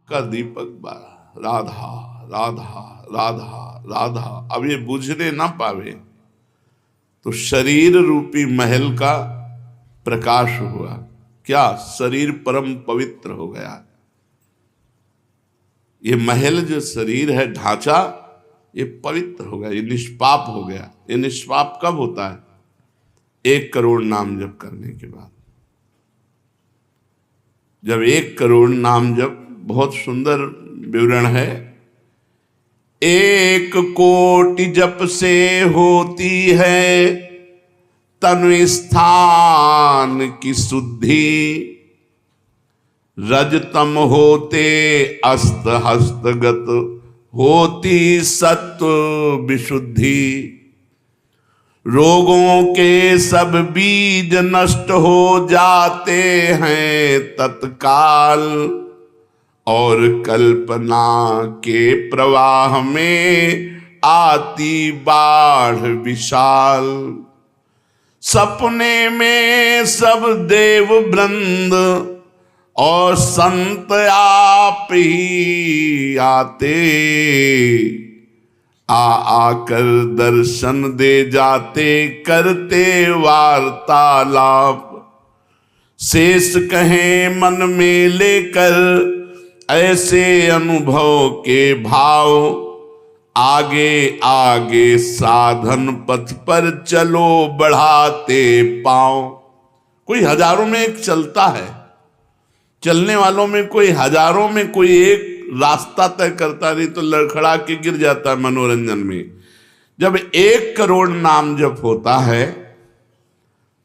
का दीपक बारा, राधा राधा राधा राधा। अब ये बुझने ना पावे तो शरीर रूपी महल का प्रकाश हुआ। क्या? शरीर परम पवित्र हो गया। ये महल जो शरीर है, ढांचा, ये पवित्र हो गया, ये निष्पाप हो गया। ये निष्पाप कब होता है? 1 करोड़ नाम जप करने के बाद। जब 1 करोड़ नाम जप, बहुत सुंदर विवरण है, 1 कोटि जप से होती है तनु स्थान की शुद्धि, रजतम होते अस्त हस्तगत होती सत्व विशुद्धि, रोगों के सब बीज नष्ट हो जाते हैं तत्काल, और कल्पना के प्रवाह में आती बाढ़ विशाल। सपने में सब देव वृंद और संत आप ही आते, आकर दर्शन दे जाते, करते वार्तालाप। शेष कहें मन में लेकर ऐसे अनुभव के भाव, आगे आगे साधन पथ पर चलो बढ़ाते पांव। कोई हजारों में एक चलता है, चलने वालों में कोई हजारों में कोई एक रास्ता तय करता, नहीं तो लड़खड़ा के गिर जाता है मनोरंजन में। जब 1 करोड़ नाम जप होता है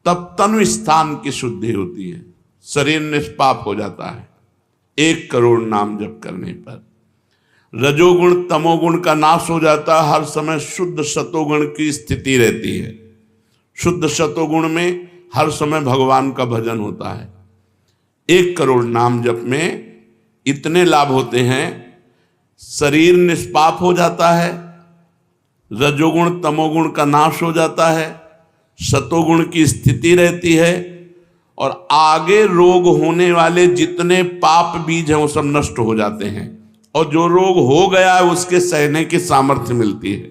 तब तनु स्थान की शुद्धि होती है, शरीर निष्पाप हो जाता है 1 करोड़ नाम जप करने पर। रजोगुण तमोगुण का नाश हो जाता है, हर समय शुद्ध सतोगुण की स्थिति रहती है। शुद्ध सतोगुण में हर समय भगवान का भजन होता है। 1 करोड़ नाम जप में इतने लाभ होते हैं, शरीर निष्पाप हो जाता है, रजोगुण तमोगुण का नाश हो जाता है, सतोगुण की स्थिति रहती है, और आगे रोग होने वाले जितने पाप बीज हैं वो सब नष्ट हो जाते हैं, और जो रोग हो गया है उसके सहने की सामर्थ्य मिलती है।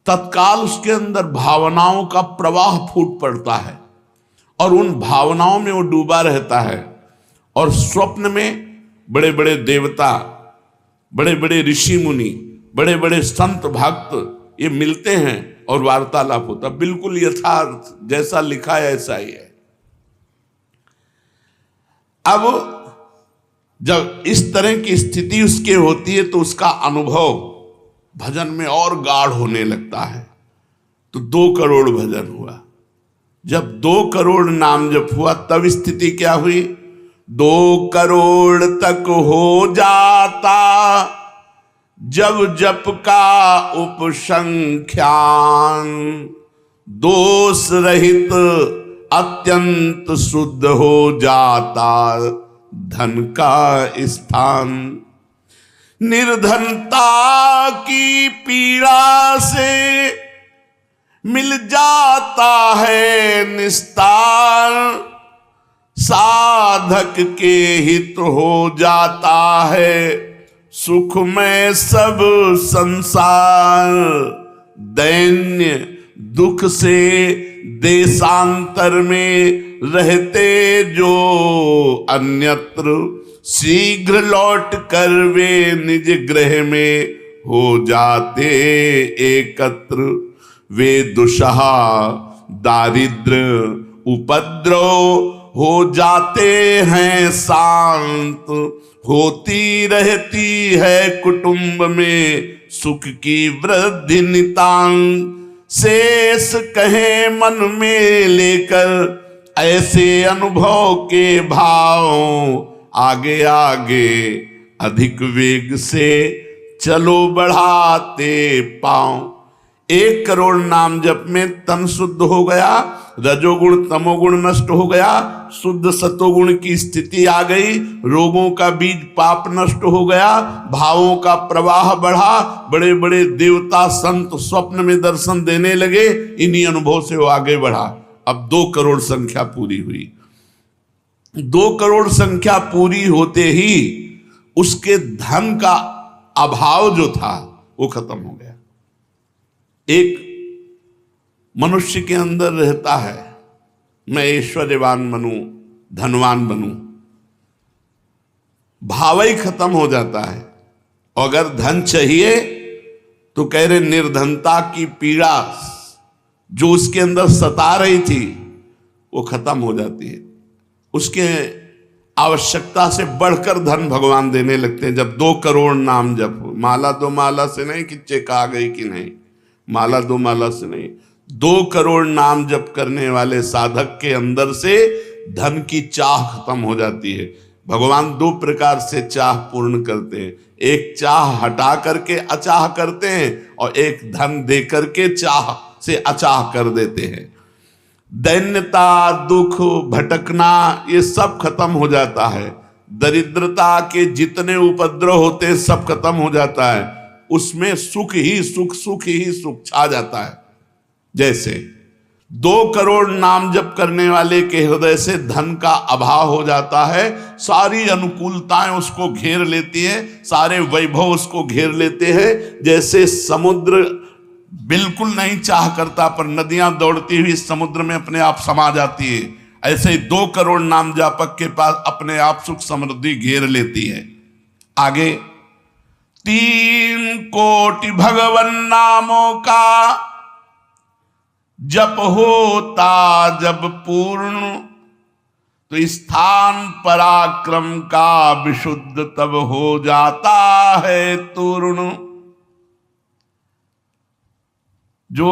तत्काल उसके अंदर भावनाओं का प्रवाह फूट पड़ता है और उन भावनाओं में वो डूबा रहता है, और स्वप्न में बड़े बड़े देवता, बड़े बड़े ऋषि मुनि, बड़े बड़े संत भक्त ये मिलते हैं और वार्तालाप होता। बिल्कुल यथार्थ जैसा लिखा है ऐसा ही है। अब जब इस तरह की स्थिति उसके होती है तो उसका अनुभव भजन में और गाढ़ होने लगता है। तो 2 करोड़ भजन हुआ। जब 2 करोड़ नाम जप हुआ तब स्थिति क्या हुई? 2 करोड़ तक हो जाता जब जप का उपसंख्यान, दोष रहित अत्यंत शुद्ध हो जाता धन का स्थान। निर्धनता की पीड़ा से मिल जाता है निस्तार, साधक के हित हो जाता है सुख में सब संसार। दैन्य दुख से देशांतर में रहते जो अन्यत्र, शीघ्र लौट कर वे निज गृह में हो जाते एकत्र। वे दुषहा दारिद्र उपद्रव हो जाते हैं शांत, होती रहती है कुटुंब में सुख की वृद्धि नितांत। शेष कहे मन में लेकर ऐसे अनुभव के भाव, आगे आगे अधिक वेग से चलो बढ़ाते पांव। 1 करोड़ नाम जप में तन शुद्ध हो गया, रजोगुण तमोगुण नष्ट हो गया, शुद्ध सतोगुण की स्थिति आ गई, रोगों का बीज पाप नष्ट हो गया, भावों का प्रवाह बढ़ा, बड़े बड़े देवता संत स्वप्न में दर्शन देने लगे। इन्हीं अनुभव से वो आगे बढ़ा। अब 2 करोड़ संख्या पूरी हुई। 2 करोड़ संख्या पूरी होते ही उसके धन का अभाव जो था वो खत्म हो गया। एक मनुष्य के अंदर रहता है, मैं ऐश्वर्यवान बनूं, धनवान बनूं, भाव ही खत्म हो जाता है। अगर धन चाहिए तो कह रहे निर्धनता की पीड़ा जो उसके अंदर सता रही थी वो खत्म हो जाती है। उसके आवश्यकता से बढ़कर धन भगवान देने लगते हैं। जब 2 करोड़ नाम जप, माला 2 माला से नहीं कि चेक आ गई कि नहीं, माला 2 माला से नहीं, 2 करोड़ नाम जप करने वाले साधक के अंदर से धन की चाह खत्म हो जाती है। भगवान 2 प्रकार से चाह पूर्ण करते हैं, एक चाह हटा करके अचाह करते हैं और एक धन दे करके चाह से अचाह कर देते हैं। दैन्यता, दुख, भटकना ये सब खत्म हो जाता है। दरिद्रता के जितने उपद्रव होते हैं सब खत्म हो जाता है। उसमें सुख ही सुख, सुख ही सुख छा जाता है। जैसे 2 करोड़ नाम जप करने वाले के हृदय से धन का अभाव हो जाता है, सारी अनुकूलताएं उसको घेर लेती हैं, सारे वैभव उसको घेर लेते हैं। जैसे समुद्र बिल्कुल नहीं चाह करता पर नदियां दौड़ती हुई समुद्र में अपने आप समा जाती है, ऐसे ही 2 करोड़ नाम जापक के पास अपने आप सुख समृद्धि घेर लेती है। आगे 3 कोटि भगवन नामों का जप होता जब पूर्ण, तो स्थान पराक्रम का विशुद्ध तब हो जाता है तूर्ण। जो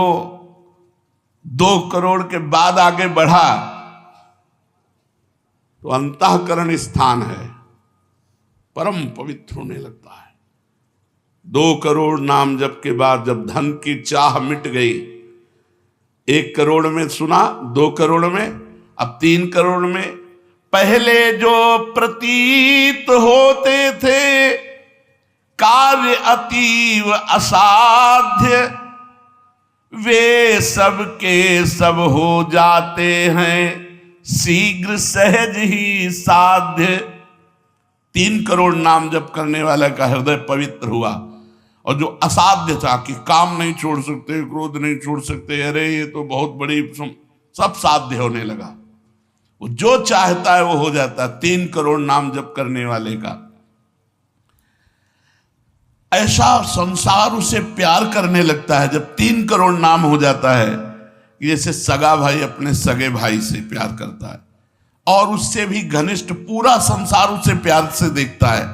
2 करोड़ के बाद आगे बढ़ा तो अंतःकरण स्थान है, परम पवित्र होने लगता है। 2 करोड़ नाम जप के बाद जब धन की चाह मिट गई, 1 करोड़ में सुना, 2 करोड़ में, अब 3 करोड़ में। पहले जो प्रतीत होते थे कार्य अतीव असाध्य, वे सब के सब हो जाते हैं शीघ्र सहज ही साध्य। 3 करोड़ नाम जप करने वाला का हृदय पवित्र हुआ, और जो असाध्य था कि काम नहीं छोड़ सकते, क्रोध नहीं छोड़ सकते, अरे ये तो बहुत बड़ी, सब साध्य होने लगा। वो जो चाहता है वो हो जाता है 3 करोड़ नाम जप करने वाले का। ऐसा संसार उसे प्यार करने लगता है जब 3 करोड़ नाम हो जाता है, जैसे सगा भाई अपने सगे भाई से प्यार करता है, और उससे भी घनिष्ठ पूरा संसार उसे प्यार से देखता है,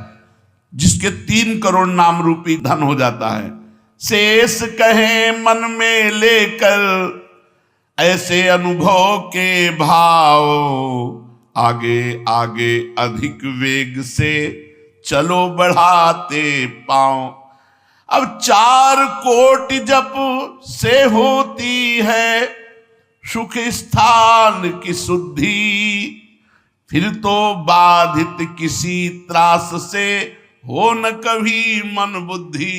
जिसके 3 करोड़ नाम रूपी धन हो जाता है। शेष कहे मन में लेकर ऐसे अनुभव के भाव, आगे आगे अधिक वेग से चलो बढ़ाते पांव। अब 4 कोटि जप से होती है सुख स्थान की शुद्धि, फिर तो बाधित किसी त्रास से हो न कभी मन बुद्धि।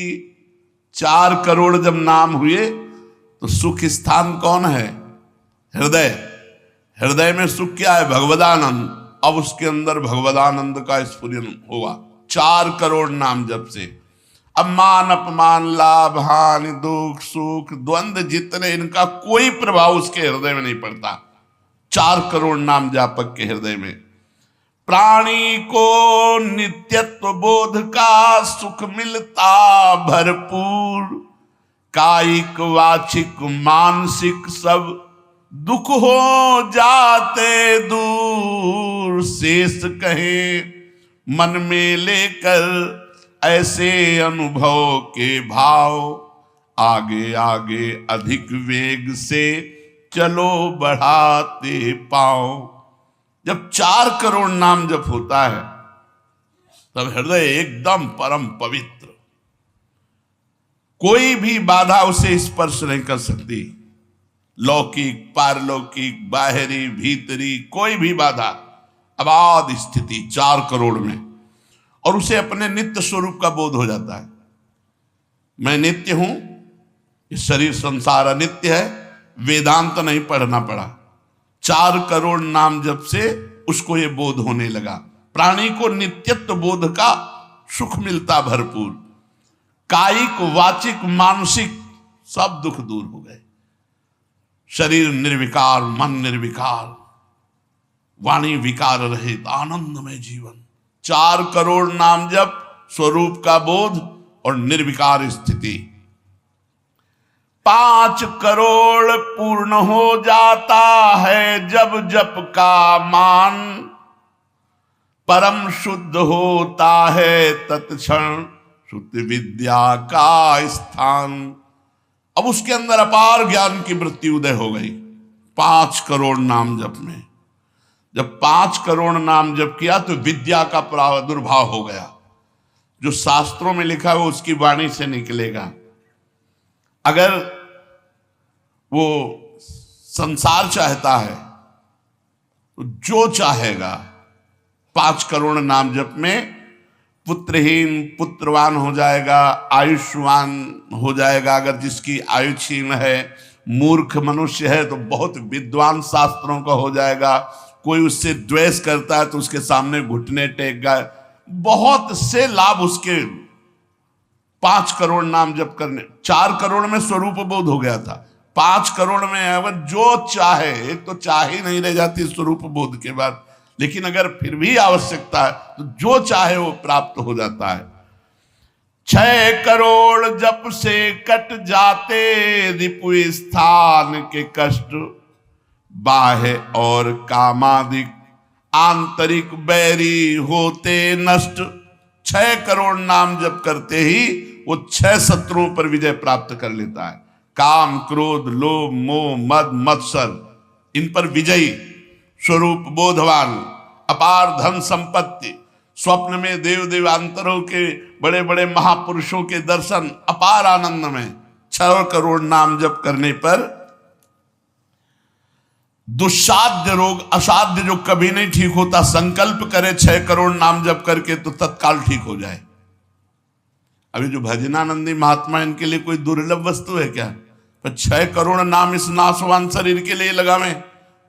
4 करोड़ जब नाम हुए तो सुख स्थान कौन है? हृदय। हृदय में सुख क्या है? भगवदानंद। अब उसके अंदर भगवदानंद का स्फुरन होगा 4 करोड़ नाम जप से। अब मान अपमान, लाभ हानि, दुख सुख, द्वंद्व जितने, इनका कोई प्रभाव उसके हृदय में नहीं पड़ता 4 करोड़ नाम जापक के हृदय में। प्राणी को नित्यत्व बोध का सुख मिलता भरपूर, कायिक वाचिक मानसिक सब दुख हो जाते दूर। शेष कहे मन में लेकर ऐसे अनुभव के भाव, आगे आगे अधिक वेग से चलो बढ़ाते पाओ। जब 4 करोड़ नाम जप होता है तब हृदय एकदम परम पवित्र, कोई भी बाधा उसे स्पर्श नहीं कर सकती। लौकिक, पारलौकिक, बाहरी, भीतरी, कोई भी बाधा, अबाध स्थिति 4 करोड़ में, और उसे अपने नित्य स्वरूप का बोध हो जाता है। मैं नित्य हूं, ये शरीर संसार अनित्य है, वेदांत नहीं पढ़ना पड़ा। 4 करोड़ नाम जप से उसको ये बोध होने लगा। प्राणी को नित्यत्व बोध का सुख मिलता भरपूर। कायिक, वाचिक, मानसिक सब दुख दूर हो गए। शरीर निर्विकार, मन निर्विकार, वाणी विकार रहित, आनंदमय जीवन। 4 करोड़ नाम जप, स्वरूप का बोध और निर्विकार स्थिति। 5 करोड़ पूर्ण हो जाता है जब जप का मान, परम शुद्ध होता है तत्क्षण शुद्ध विद्या का स्थान। अब उसके अंदर अपार ज्ञान की वृत्ति उदय हो गई 5 करोड़ नाम जप में। जब 5 करोड़ नाम जप किया तो विद्या का प्रादुर्भाव हो गया। जो शास्त्रों में लिखा है वो उसकी वाणी से निकलेगा। अगर वो संसार चाहता है तो जो चाहेगा 5 करोड़ नाम जप में पुत्रहीन पुत्रवान हो जाएगा, आयुष्मान हो जाएगा। अगर जिसकी आयु क्षीण है, मूर्ख मनुष्य है तो बहुत विद्वान शास्त्रों का हो जाएगा। कोई उससे द्वेष करता है तो उसके सामने घुटने टेक गए। बहुत से लाभ उसके 5 करोड़ नाम जप करने। 4 करोड़ में स्वरूप बोध हो गया था, 5 करोड़ में अगर जो चाहे, एक तो चाह ही नहीं रह जाती स्वरूप बोध के बाद, लेकिन अगर फिर भी आवश्यकता है तो जो चाहे वो प्राप्त हो जाता है। 6 करोड़ जप से कट जाते रिपु स्थान के कष्ट, बाह्य और कामादिक आंतरिक बैरी होते नष्ट। 6 करोड़ नाम जप करते ही वो 6 शत्रुओं पर विजय प्राप्त कर लेता है। काम, क्रोध, लोभ, मोह, मद, मत्सर, इन पर विजयी, स्वरूप बोधवान, अपार धन संपत्ति, स्वप्न में देव देवांतरों के बड़े बड़े महापुरुषों के दर्शन, अपार आनंद में। 6 करोड़ नाम जप करने पर दुस्साध्य रोग, असाध्य जो कभी नहीं ठीक होता, संकल्प करे 6 करोड़ नाम जप करके तो तत्काल ठीक हो जाए। अभी जो भजनानंदी महात्मा, इनके लिए कोई दुर्लभ वस्तु है क्या? पर 6 करोड़ नाम इस नाशवान शरीर के लिए लगावे।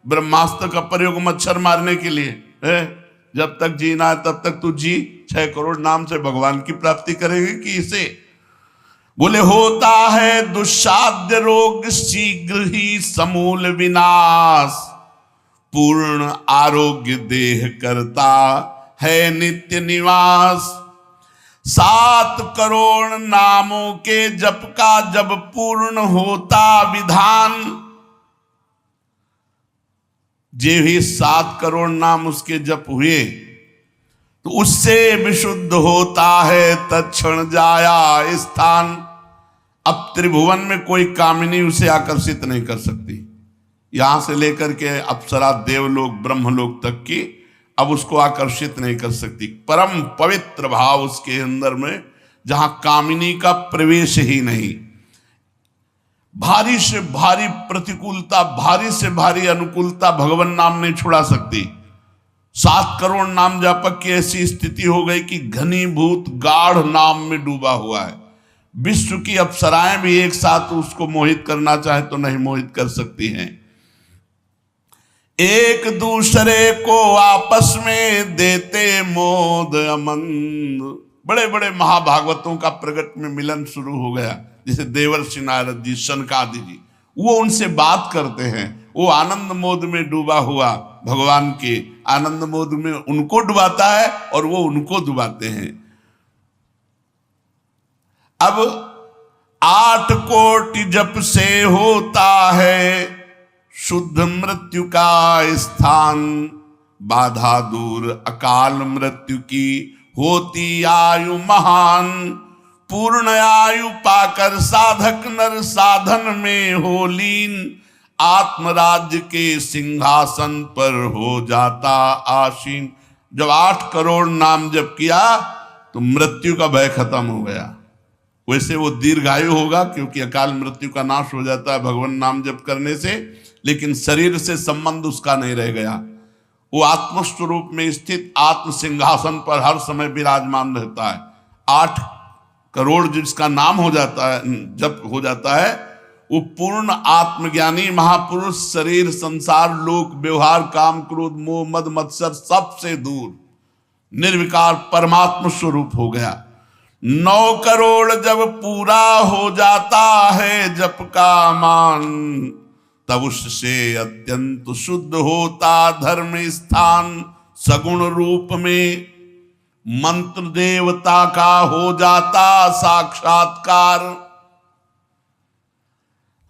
ब्रह्मास्त्र का प्रयोग मच्छर मारने के लिए है। जब तक जीना है तब तक तू जी। 6 करोड़ नाम से भगवान की प्राप्ति करेंगे कि इसे? बोले होता है दुस्साध्य रोग शीघ्र ही समूल विनाश, पूर्ण आरोग्य देह करता है नित्य निवास। 7 करोड़ नामों के जप का जब पूर्ण होता विधान, जे भी 7 करोड़ नाम उसके जप हुए तो उससे विशुद्ध होता है तत्क्षण जाया स्थान। अब त्रिभुवन में कोई कामिनी उसे आकर्षित नहीं कर सकती। यहां से लेकर के अप्सरा, देवलोक, ब्रह्मलोक तक की अब उसको आकर्षित नहीं कर सकती। परम पवित्र भाव उसके अंदर में, जहां कामिनी का प्रवेश ही नहीं। भारी से भारी प्रतिकूलता, भारी से भारी अनुकूलता भगवान नाम नहीं छुड़ा सकती। 7 करोड़ नाम जापक की ऐसी स्थिति हो गई कि घनीभूत गाढ़ नाम में डूबा हुआ है। विश्व की अप्सराएं भी एक साथ उसको मोहित करना चाहे तो नहीं मोहित कर सकती हैं। एक दूसरे को आपस में देते मोद अमंद। बड़े बड़े महाभागवतों का प्रगट में मिलन शुरू हो गया, जैसे देवर्षि नारद जी, शनकादि जी, वो उनसे बात करते हैं। वो आनंद मोद में डूबा हुआ भगवान के आनंद मोद में उनको डुबाता है और वो उनको डुबाते हैं। अब 8 कोटि जप से होता है शुद्ध मृत्यु का स्थान, बाधा दूर अकाल मृत्यु की होती आयु महान। पूर्ण आयु पाकर साधक नर साधन में हो लीन, आत्मराज्य के सिंहासन पर हो जाता आसीन। जब 8 करोड़ नाम जप किया तो मृत्यु का भय खत्म हो गया। वैसे वो दीर्घायु होगा क्योंकि अकाल मृत्यु का नाश हो जाता है भगवान नाम जप करने से, लेकिन शरीर से संबंध उसका नहीं रह गया। वो आत्मस्वरूप में स्थित आत्म सिंहासन पर हर समय विराजमान रहता है। 8 करोड़ जिसका नाम हो जाता है, जब हो जाता है, वो पूर्ण आत्मज्ञानी महापुरुष, शरीर, संसार, लोक, व्यवहार, काम, क्रोध, मोह, मद, मत्सर सबसे दूर, निर्विकार परमात्म स्वरूप हो गया। 9 करोड़ जब पूरा हो जाता है जप का मान, तब उससे अत्यंत शुद्ध होता धर्म स्थान। सगुण रूप में मंत्र देवता का हो जाता साक्षात्कार।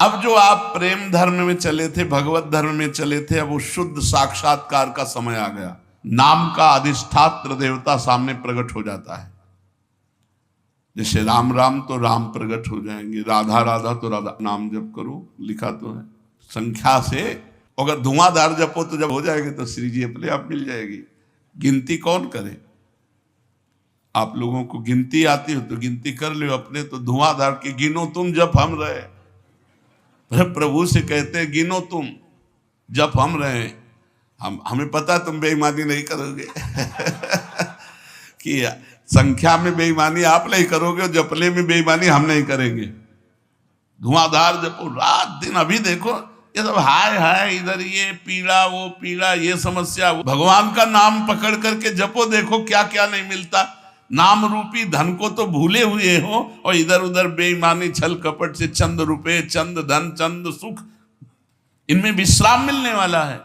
अब जो आप प्रेम धर्म में चले थे, भगवत धर्म में चले थे, अब वो शुद्ध साक्षात्कार का समय आ गया। नाम का अधिष्ठात्र देवता सामने प्रकट हो जाता है। जैसे राम राम तो राम प्रकट हो जाएंगे, राधा राधा तो राधा। नाम जप करो, लिखा तो है संख्या से। अगर धुआंधार जपो तो जब हो जाएगी तो श्री जी अपने आप मिल जाएगी। गिनती कौन करे? आप लोगों को गिनती आती हो तो गिनती कर लो अपने। तो धुआंधार के गिनो तुम जप हम रहे। प्रभु से कहते गिनो तुम जप हम रहे। हमें पता तुम बेईमानी नहीं करोगे कि संख्या में बेईमानी आप नहीं करोगे और जपले में बेईमानी हम नहीं करेंगे। धुआंधार जपो रात दिन। अभी देखो ये सब हाय हाय, इधर ये पीड़ा वो पीड़ा, ये समस्या। भगवान का नाम पकड़ करके जपो, देखो क्या क्या नहीं मिलता। नाम रूपी धन को तो भूले हुए हो और इधर उधर बेईमानी छल कपट से चंद रुपए, चंद धन, चंद सुख, इनमें विश्राम मिलने वाला है।